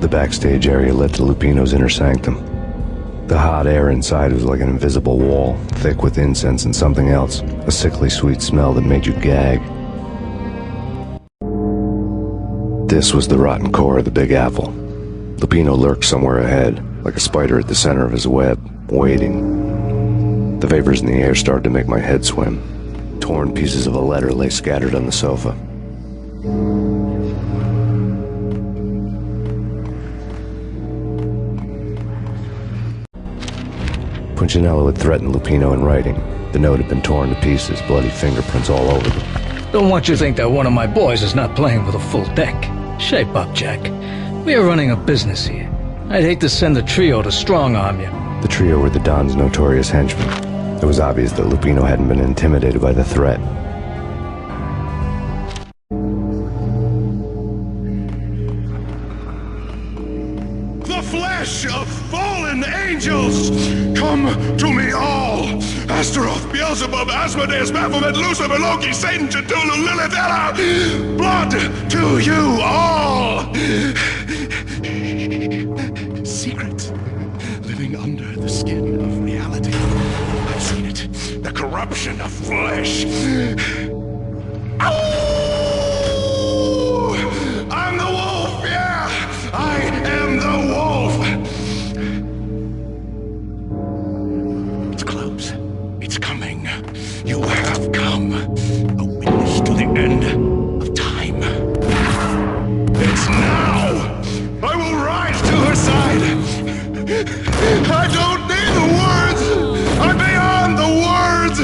The backstage area led to Lupino's inner sanctum. The hot air inside was like an invisible wall, thick with incense and something else, a sickly sweet smell that made you gag. This was the rotten core of the Big Apple. Lupino lurked somewhere ahead, like a spider at the center of his web, waiting. The vapors in the air started to make my head swim. Torn pieces of a letter lay scattered on the sofa. Punchinello had threatened Lupino in writing. The note had been torn to pieces, bloody fingerprints all over them. Don't want you to think that one of my boys is not playing with a full deck. Shape up, Jack. We are running a business here. I'd hate to send the trio to strong-arm you. The trio were the Don's notorious henchmen. It was obvious that Lupino hadn't been intimidated by the threat. The flesh of fallen angels! Come to me all! Astaroth, Beelzebub, Asmodeus, Baphomet, Lucifer, Loki, Satan, Cthulhu, Lilith, Ella! Blood to you all! Secret, living under the skin of reality. I've seen it. The corruption of flesh. Ow! I'm the wolf, yeah! I am the wolf! It's close. It's coming. You have come. A witness to the end of time. It's now! I will rise to her side! I don't need the words! I'm beyond the words!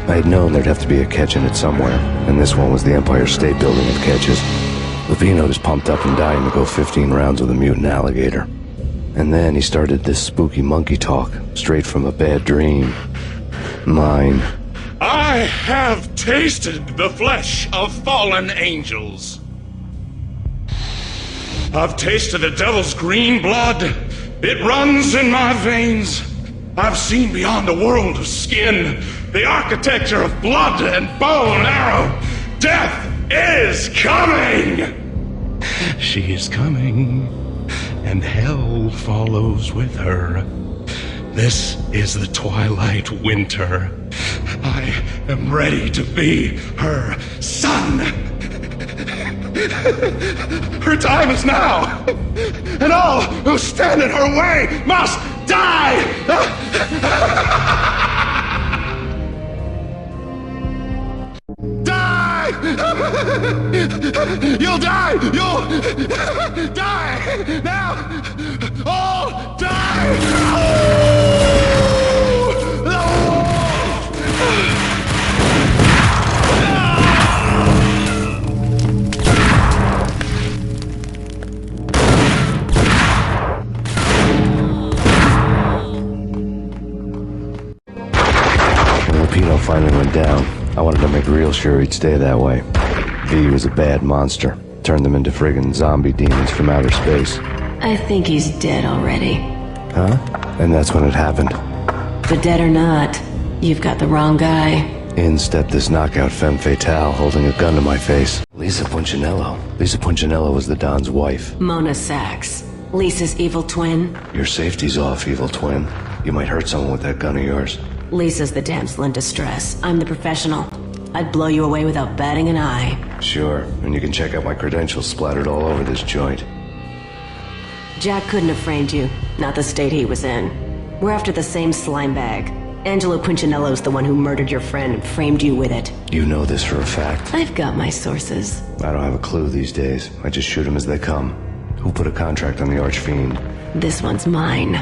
I had known there'd have to be a catch in it somewhere, and this one was the Empire State Building of catches. Lupino was pumped up and dying to go 15 rounds with a mutant alligator. And then he started this spooky monkey talk, straight from a bad dream. Mine. I have tasted the flesh of fallen angels. I've tasted the devil's green blood. It runs in my veins. I've seen beyond the world of skin, the architecture of blood and bow and arrow. Death is coming! She is coming, and hell follows with her. This is the twilight winter. I am ready to be her son. Her time is now, and all who stand in her way must die! Die! You'll die! You'll die! Now! All die! Oh! The wolf! down. I wanted to make real sure he'd stay that way. V was a bad monster. Turned them into friggin' zombie demons from outer space. I think he's dead already. Huh? And that's when it happened. But dead or not, you've got the wrong guy. In stepped this knockout femme fatale holding a gun to my face. Lisa Punchinello. Lisa Punchinello was the Don's wife. Mona Sachs. Lisa's evil twin. Your safety's off, evil twin. You might hurt someone with that gun of yours. Lisa's the damsel in distress. I'm the professional. I'd blow you away without batting an eye. Sure, and you can check out my credentials splattered all over this joint. Jack couldn't have framed you. Not the state he was in. We're after the same slime bag. Angelo Punchinello's the one who murdered your friend and framed you with it. You know this for a fact. I've got my sources. I don't have a clue these days. I just shoot them as they come. Who put a contract on the Archfiend? This one's mine.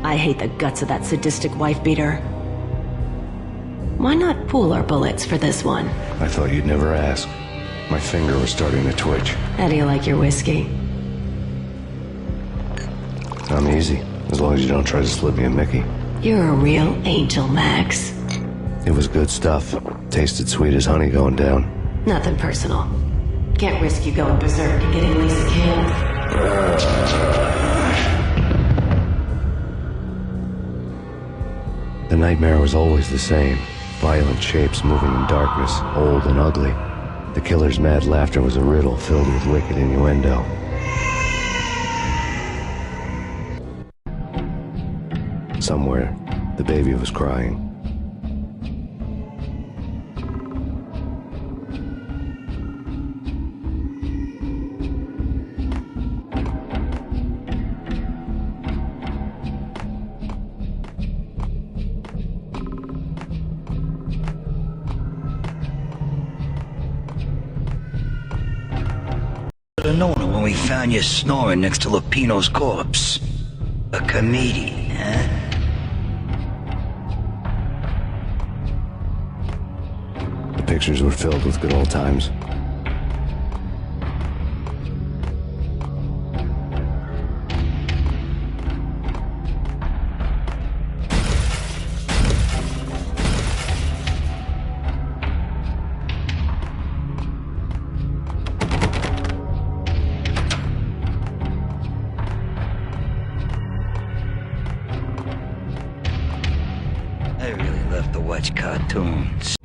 I hate the guts of that sadistic wife-beater. Why not pool our bullets for this one? I thought you'd never ask. My finger was starting to twitch. How do you like your whiskey? I'm easy, as long as you don't try to slip me a Mickey. You're a real angel, Max. It was good stuff. Tasted sweet as honey going down. Nothing personal. Can't risk you going berserk and getting Lisa killed. The nightmare was always the same. Violent shapes moving in darkness, old and ugly. The killer's mad laughter was a riddle filled with wicked innuendo. Somewhere, the baby was crying. Should have known it when we found you snoring next to Lupino's corpse. A comedian, huh? The pictures were filled with good old times. I really love to watch cartoons.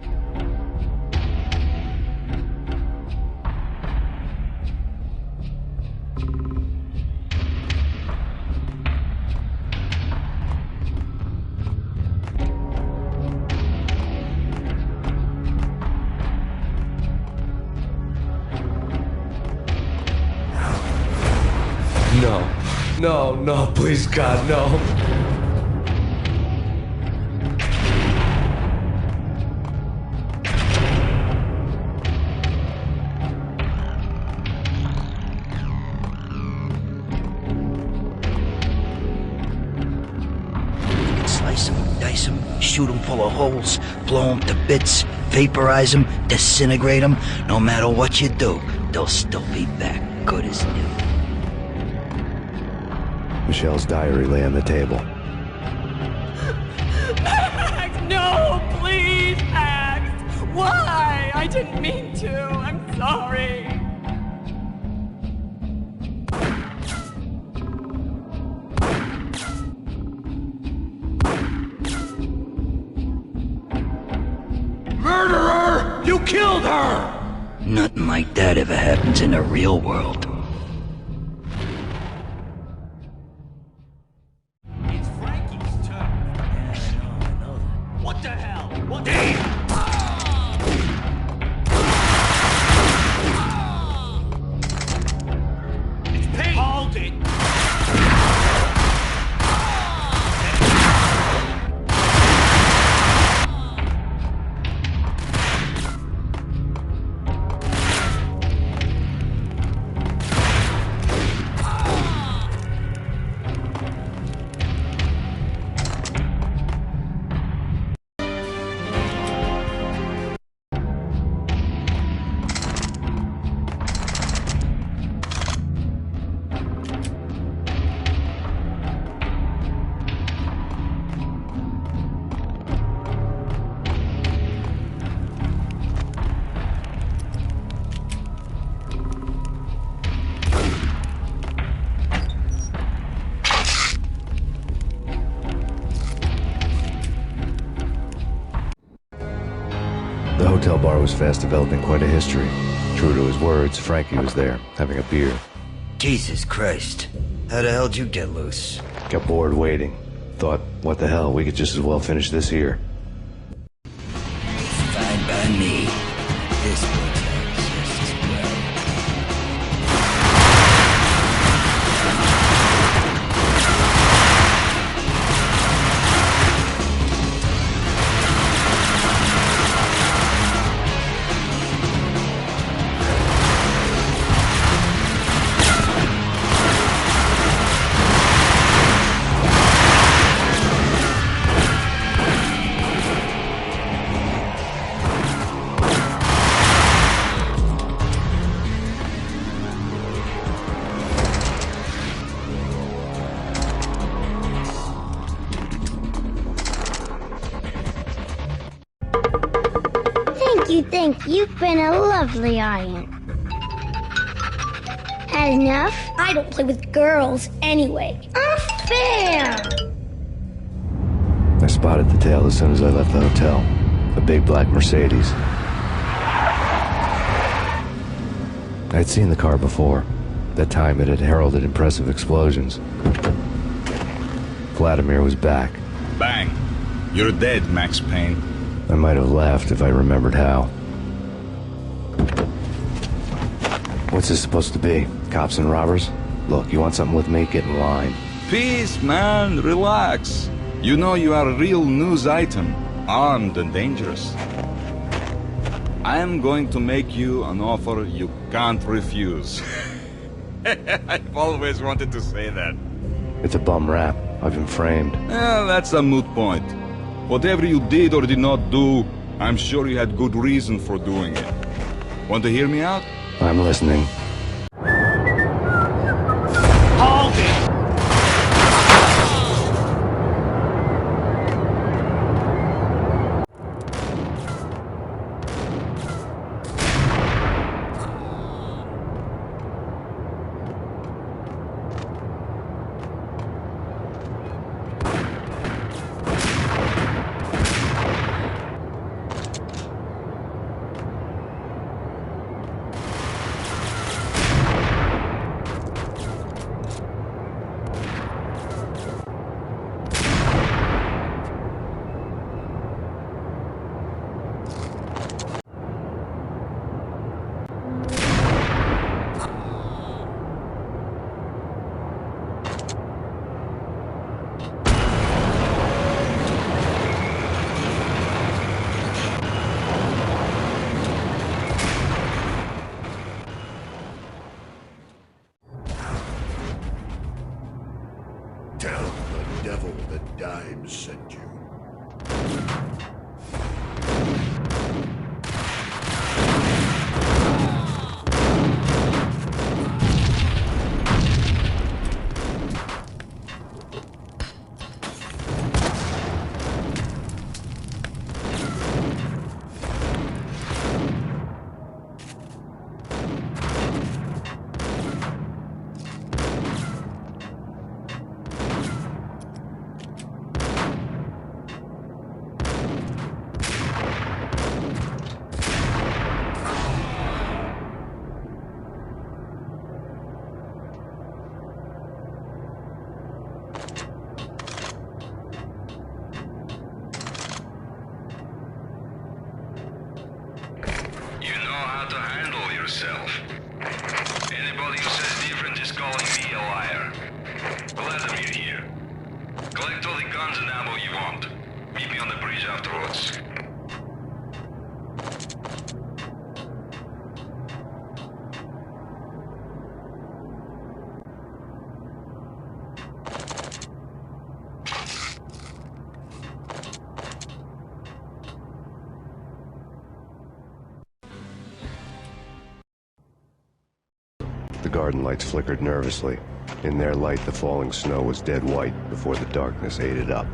No, please, God, no. Slice them, dice them, shoot them full of holes, blow them to bits, vaporize them, disintegrate them. No matter what you do, they'll still be back, good as new. Michelle's diary lay on the table. Max, no, please, Max. Why? I didn't mean to. I'm sorry. Murderer! You killed her! Nothing like that ever happens in the real world. It's Frankie's turn. What the hell? What the It's Payne! Hold it! hotel bar was fast developing quite a history. True to his words, Frankie was there, having a beer. Jesus Christ. How the hell did you get loose? Got bored waiting. Thought, what the hell, we could just as well finish this here. Fine by me. This motel is just as well. You think you've been a lovely aunt. Had enough? I don't play with girls anyway. Unfair! I spotted the tail as soon as I left the hotel. A big black Mercedes. I'd seen the car before. That time it had heralded impressive explosions. Vladimir was back. Bang! You're dead, Max Payne. I might have laughed if I remembered how. What's this supposed to be? Cops and robbers? Look, you want something with me? Get in line. Peace, man. Relax. You know you are a real news item. Armed and dangerous. I am going to make you an offer you can't refuse. I've always wanted to say that. It's a bum rap. I've been framed. Well, that's a moot point. Whatever you did or did not do, I'm sure you had good reason for doing it. Want to hear me out? I'm listening. Hold it! Tell the devil that Dimes sent you. Anybody who says different is calling me a liar. Vladimir here. Collect all the guns and ammo you want. Meet me on the bridge afterwards. The garden lights flickered nervously. In their light, the falling snow was dead white before the darkness ate it up.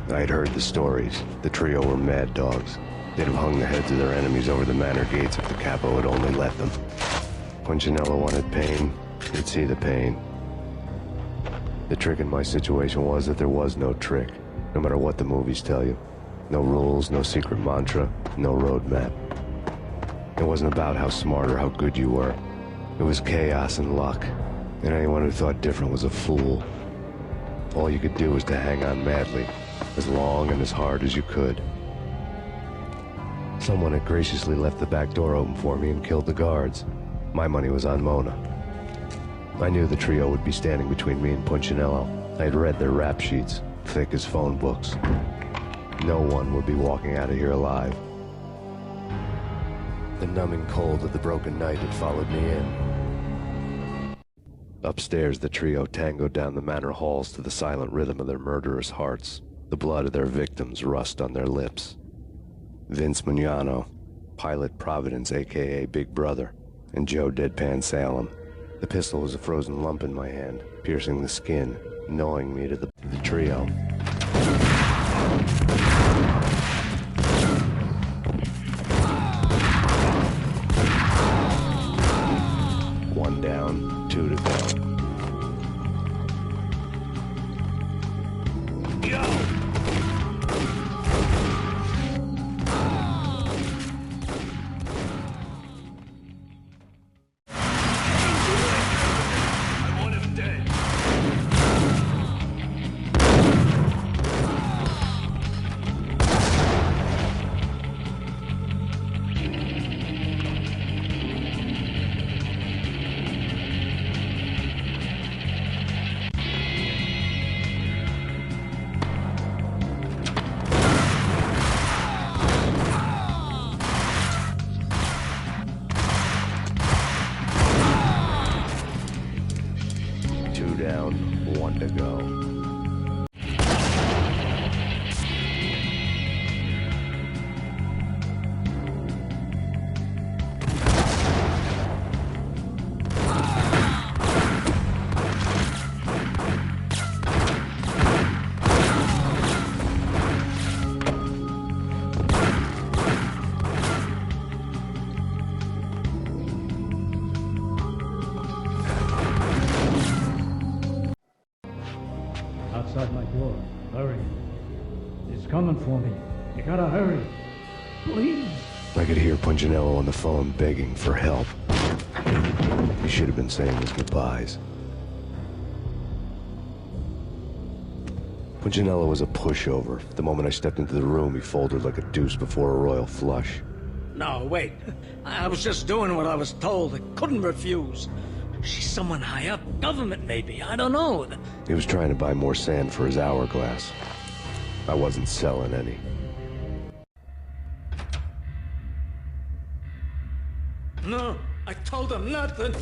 I'd heard the stories. The trio were mad dogs. They'd have hung the heads of their enemies over the manor gates if the capo had only let them. When Janella wanted Payne, he'd see the pain. The trick in my situation was that there was no trick, no matter what the movies tell you. No rules, no secret mantra, no roadmap. It wasn't about how smart or how good you were. It was chaos and luck, and anyone who thought different was a fool. All you could do was to hang on madly, as long and as hard as you could. Someone had graciously left the back door open for me and killed the guards. My money was on Mona. I knew the trio would be standing between me and Punchinello. I had read their rap sheets, thick as phone books. No one would be walking out of here alive. The numbing cold of the broken night had followed me in. Upstairs, the trio tangoed down the manor halls to the silent rhythm of their murderous hearts. The blood of their victims rust on their lips. Vince Mugnano, Pilot Providence, a.k.a. Big Brother, and Joe Deadpan Salem. The pistol was a frozen lump in my hand, piercing the skin, gnawing me to the trio. One down, two to go. Down, one to go. Outside my door. Hurry. He's coming for me. You gotta hurry. Please. I could hear Punchinello on the phone begging for help. He should have been saying his goodbyes. Punchinello was a pushover. The moment I stepped into the room, he folded like a deuce before a royal flush. No, wait. I was just doing what I was told. I couldn't refuse. She's someone high up. Government, maybe. I don't know. He was trying to buy more sand for his hourglass. I wasn't selling any. No, I told him nothing.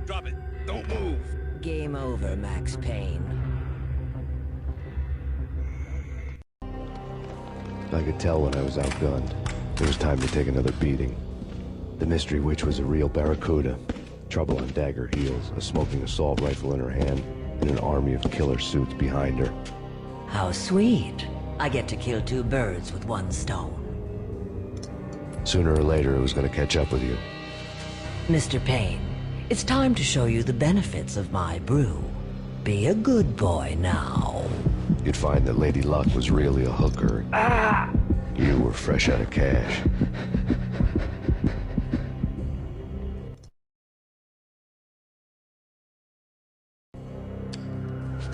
Drop it. Don't move. Game over, Max Payne. I could tell when I was outgunned. It was time to take another beating. The mystery witch was a real barracuda. Trouble on dagger heels, a smoking assault rifle in her hand, and an army of killer suits behind her. How sweet. I get to kill two birds with one stone. Sooner or later, it was going to catch up with you. Mr. Payne, it's time to show you the benefits of my brew. Be a good boy now. You'd find that Lady Luck was really a hooker. You were fresh out of cash.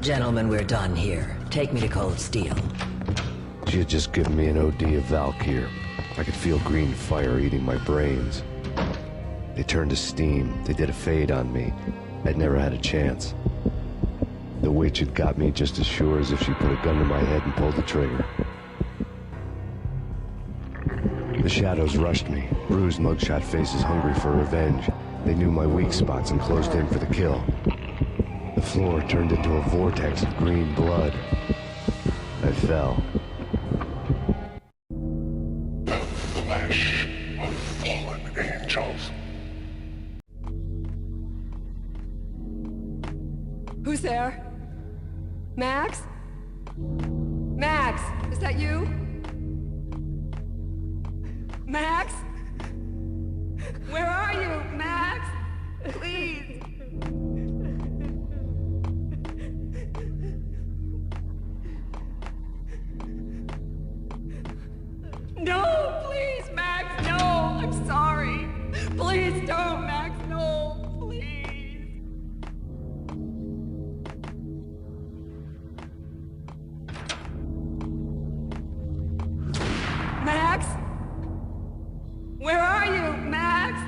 Gentlemen, we're done here. Take me to Cold Steel. She had just given me an OD of Valkyr. I could feel green fire eating my brains. They turned to steam. They did a fade on me. I'd never had a chance. The witch had got me just as sure as if she put a gun to my head and pulled the trigger. The shadows rushed me, bruised mugshot faces hungry for revenge. They knew my weak spots and closed in for the kill. The floor turned into a vortex of green blood. I fell. The flesh of fallen angels. Who's there? Max? Max, is that you? Max? Where are you, Max? Please. No, please, Max, no. I'm sorry. Please don't, Max, no, please. Max? Where are you, Max?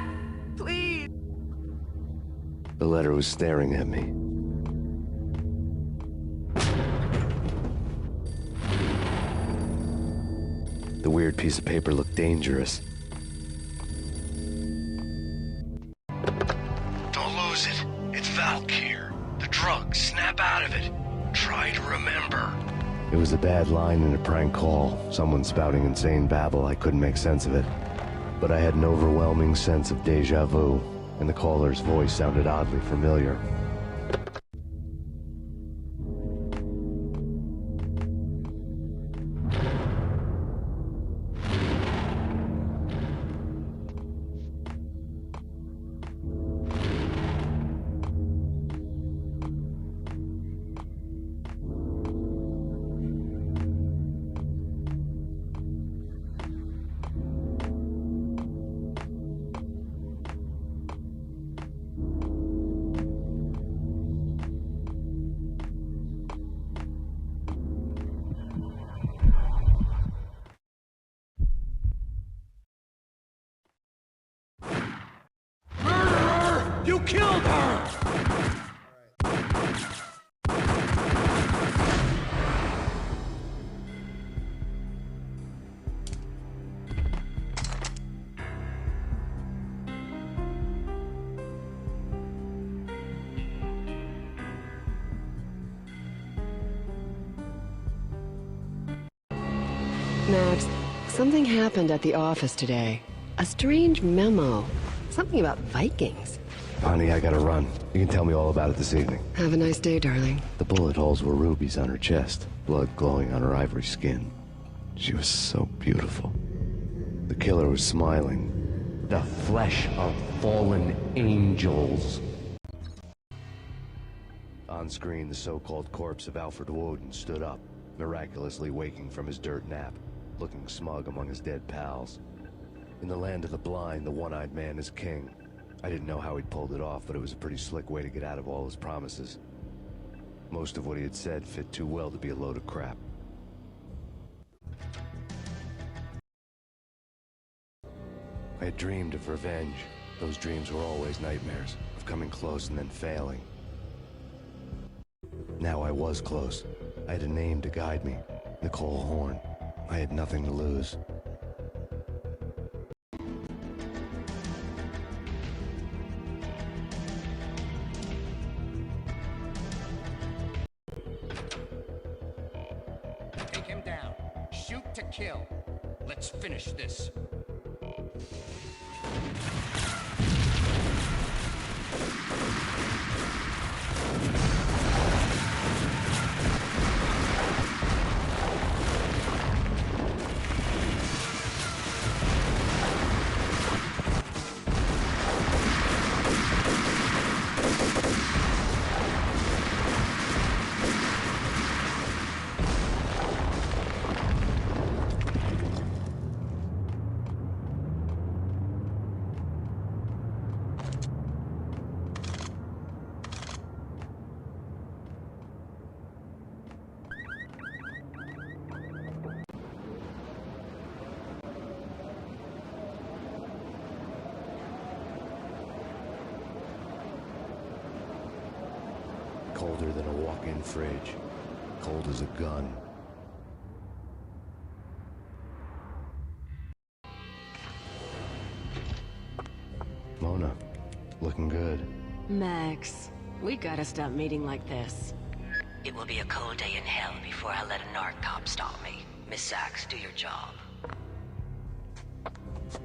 Please. The letter was staring at me. The weird piece of paper looked dangerous. Don't lose it. It's Valk here. The drug. Snap out of it. Try to remember. It was a bad line in a prank call. Someone spouting insane babble. I couldn't make sense of it. But I had an overwhelming sense of deja vu, and the caller's voice sounded oddly familiar. You killed her! Max, something happened at the office today. A strange memo. Something about Vikings. Honey, I gotta run. You can tell me all about it this evening. Have a nice day, darling. The bullet holes were rubies on her chest, blood glowing on her ivory skin. She was so beautiful. The killer was smiling. The flesh of fallen angels. On screen, the so-called corpse of Alfred Woden stood up, miraculously waking from his dirt nap, looking smug among his dead pals. In the land of the blind, the one-eyed man is king. I didn't know how he'd pulled it off, but it was a pretty slick way to get out of all his promises. Most of what he had said fit too well to be a load of crap. I had dreamed of revenge. Those dreams were always nightmares, of coming close and then failing. Now I was close. I had a name to guide me, Nicole Horn. I had nothing to lose. Take him down. Shoot to kill. Let's finish this. Colder than a walk-in fridge. Cold as a gun. Mona, looking good. Max, we gotta stop meeting like this. It will be a cold day in hell before I let a narc cop stop me. Miss Sachs, do your job.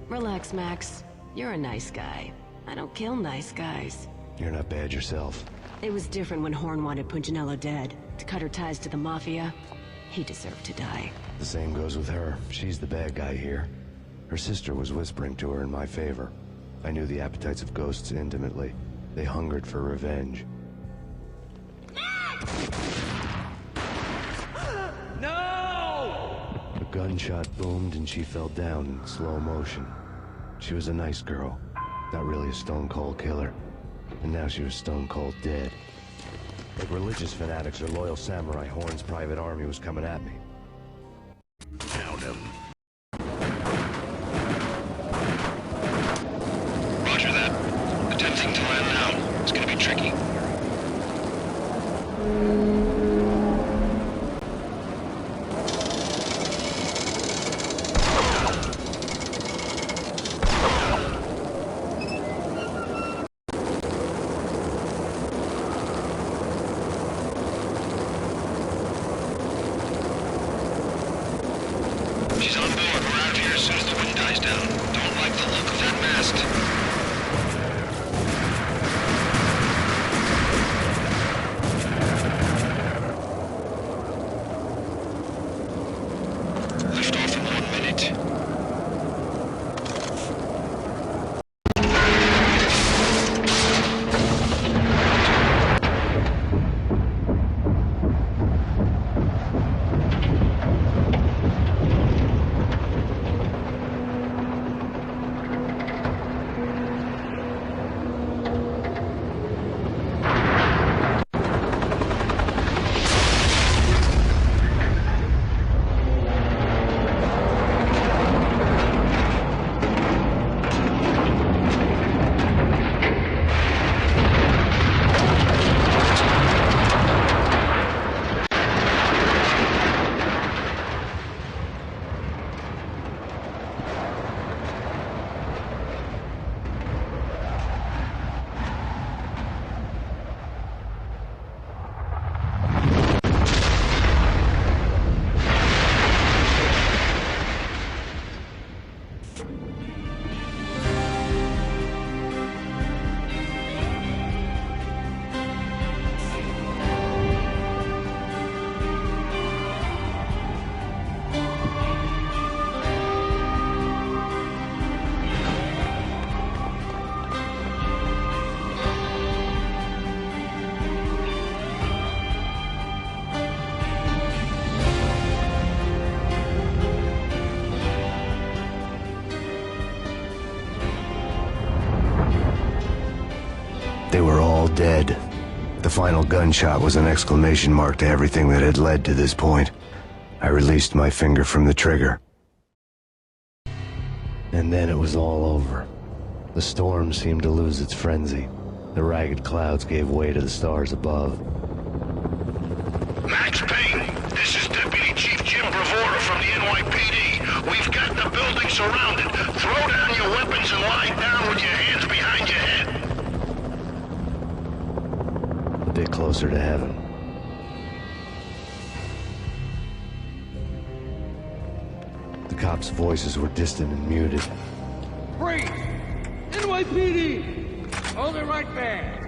Relax, Max. You're a nice guy. I don't kill nice guys. You're not bad yourself. It was different when Horn wanted Punchinello dead. To cut her ties to the Mafia, he deserved to die. The same goes with her. She's the bad guy here. Her sister was whispering to her in my favor. I knew the appetites of ghosts intimately. They hungered for revenge. No! A gunshot boomed and she fell down in slow motion. She was a nice girl. Not really a stone-cold killer. And now she was stone-cold dead. Like religious fanatics or loyal samurai, Horn's private army was coming at me. Down him. Roger that. Attempting to land now. It's gonna be tricky. She's on board. We're out of here as soon as the wind dies down. Don't like the look of that mast. Lift off in 1 minute. They were all dead. The final gunshot was an exclamation mark to everything that had led to this point. I released my finger from the trigger. And then it was all over. The storm seemed to lose its frenzy. The ragged clouds gave way to the stars above. Max Payne, this is Deputy Chief Jim Bravura from the NYPD. We've got the building surrounded. Throw down your weapons and lie down with your hands behind your head. A bit closer to heaven. The cops' voices were distant and muted. Freeze! NYPD! Hold it right there!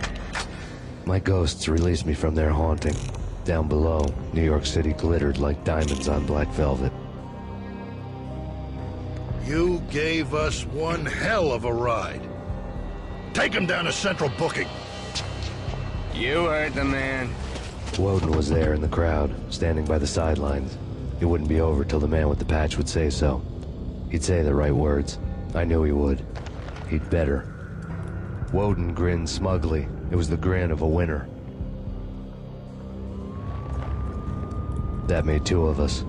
My ghosts released me from their haunting. Down below, New York City glittered like diamonds on black velvet. You gave us one hell of a ride. Take him down to Central Booking. You heard the man. Woden was there in the crowd, standing by the sidelines. It wouldn't be over till the man with the patch would say so. He'd say the right words. I knew he would. He'd better. Woden grinned smugly. It was the grin of a winner. That made two of us.